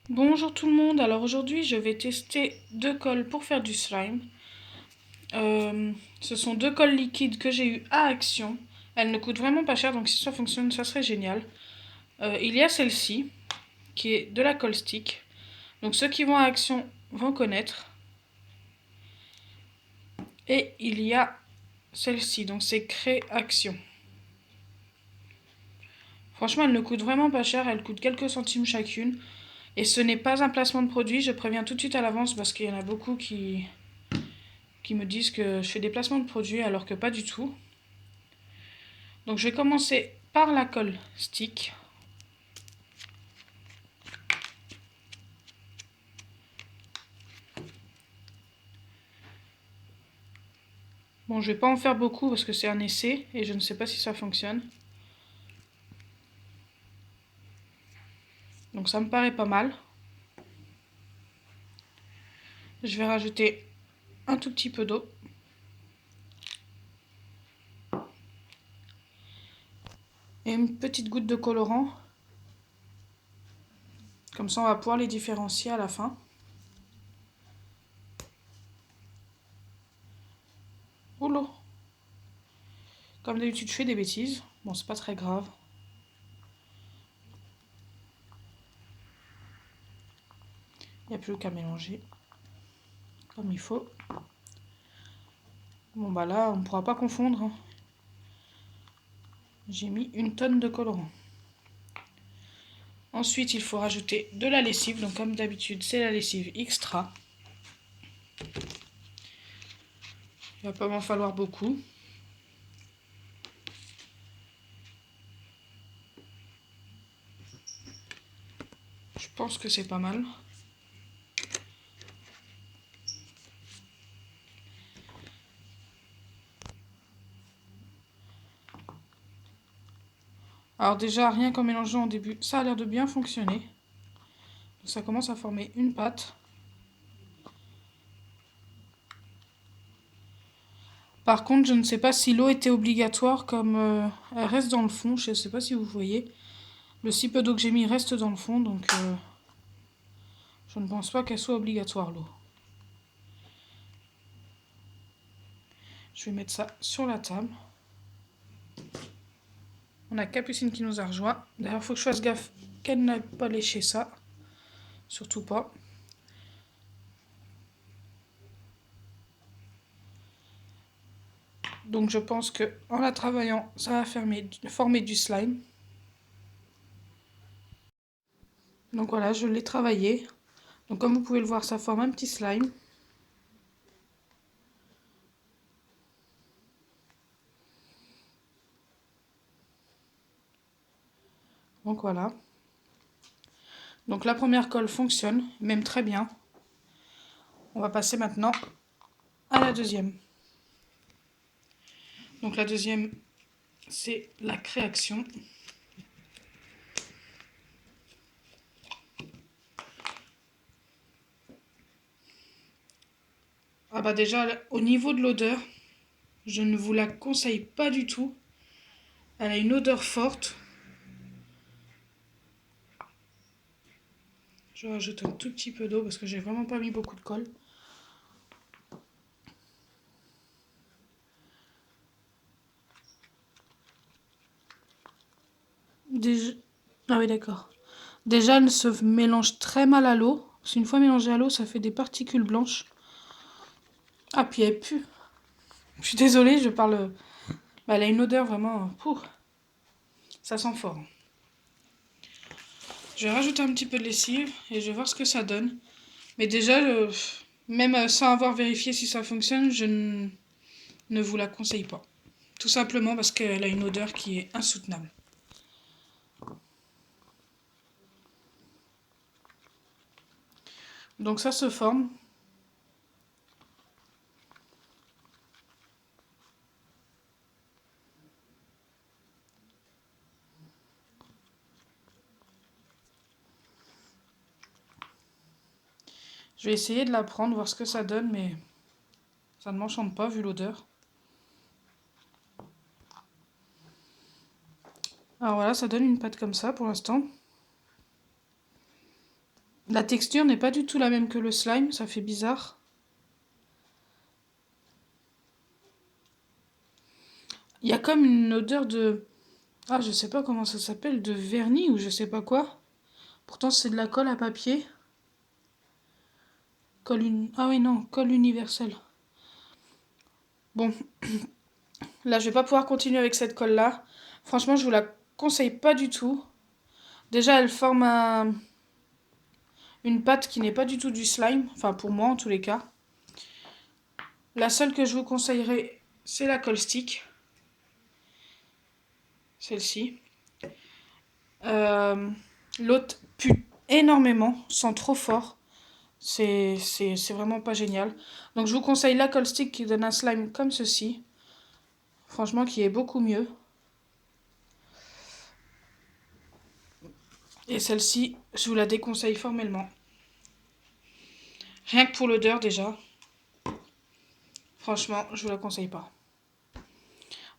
Bonjour tout le monde, alors aujourd'hui je vais tester deux colles pour faire du slime. Ce sont deux colles liquides que j'ai eu à Action. Elles ne coûtent vraiment pas cher, donc si ça fonctionne ça serait génial. Il y a celle-ci qui est de la colle stick. Donc ceux qui vont à Action vont connaître. Et il y a celle-ci, donc c'est Créaction. Franchement elles ne coûtent vraiment pas cher, elles coûtent quelques centimes chacune. Et ce n'est pas un placement de produit, je préviens tout de suite à l'avance parce qu'il y en a beaucoup qui me disent que je fais des placements de produits alors que pas du tout. Donc je vais commencer par la colle stick. Bon, je vais pas en faire beaucoup parce que c'est un essai et je ne sais pas si ça fonctionne. Donc ça me paraît pas mal. Je vais rajouter un tout petit peu d'eau. Et une petite goutte de colorant. Comme ça on va pouvoir les différencier à la fin. Oula! Comme d'habitude je fais des bêtises. Bon, c'est pas très grave. Il n'y a plus qu'à mélanger comme il faut. Bon bah là on ne pourra pas confondre. J'ai mis une tonne de colorant. Ensuite, il faut rajouter de la lessive. Donc, comme d'habitude, c'est la lessive extra. Il va pas m'en falloir beaucoup. Je pense que c'est pas mal. Alors déjà, rien qu'en mélangeant au début, ça a l'air de bien fonctionner. Donc, ça commence à former une pâte. Par contre, je ne sais pas si l'eau était obligatoire comme elle reste dans le fond. Je ne sais pas si vous voyez. Le si peu d'eau que j'ai mis reste dans le fond, donc je ne pense pas qu'elle soit obligatoire l'eau. Je vais mettre ça sur la table. On a Capucine qui nous a rejoint. D'ailleurs, il faut que je fasse gaffe qu'elle n'aille pas lécher ça. Surtout pas. Donc je pense que en la travaillant, ça va former du slime. Donc voilà, je l'ai travaillé. Donc comme vous pouvez le voir, ça forme un petit slime. Donc voilà. Donc la première colle fonctionne, même très bien. On va passer maintenant à la deuxième. Donc la deuxième, c'est la création. Ah bah déjà, au niveau de l'odeur, je ne vous la conseille pas du tout. Elle a une odeur forte. Je rajoute un tout petit peu d'eau parce que j'ai vraiment pas mis beaucoup de colle. Déjà... Ah oui, d'accord. Déjà, elle se mélange très mal à l'eau. Parce qu'une fois mélangée à l'eau, ça fait des particules blanches. Ah, puis elle pue. Je suis désolée, je parle... Bah, elle a une odeur vraiment... Pouh, ça sent fort. Je vais rajouter un petit peu de lessive et je vais voir ce que ça donne. Mais déjà, même sans avoir vérifié si ça fonctionne, je ne vous la conseille pas. Tout simplement parce qu'elle a une odeur qui est insoutenable. Donc ça se forme. Je vais essayer de la prendre, voir ce que ça donne, mais ça ne m'enchante pas vu l'odeur. Alors voilà, ça donne une pâte comme ça pour l'instant. La texture n'est pas du tout la même que le slime, ça fait bizarre. Il y a comme une odeur de... Ah, je sais pas comment ça s'appelle, de vernis ou je sais pas quoi. Pourtant, c'est de la colle à papier. Ah oui, non, colle universelle. Bon, là, je vais pas pouvoir continuer avec cette colle-là. Franchement, je vous la conseille pas du tout. Déjà, elle forme une pâte qui n'est pas du tout du slime. Enfin, pour moi, en tous les cas. La seule que je vous conseillerais, c'est la colle stick. Celle-ci. L'autre pue énormément, sent trop fort. C'est vraiment pas génial. Donc je vous conseille la colle stick qui donne un slime comme ceci. Franchement, qui est beaucoup mieux. Et celle-ci, je vous la déconseille formellement. Rien que pour l'odeur déjà. Franchement, je vous la conseille pas.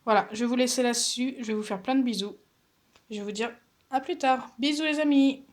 Voilà, je vais vous laisser là-dessus. Je vais vous faire plein de bisous. Je vais vous dire à plus tard. Bisous les amis!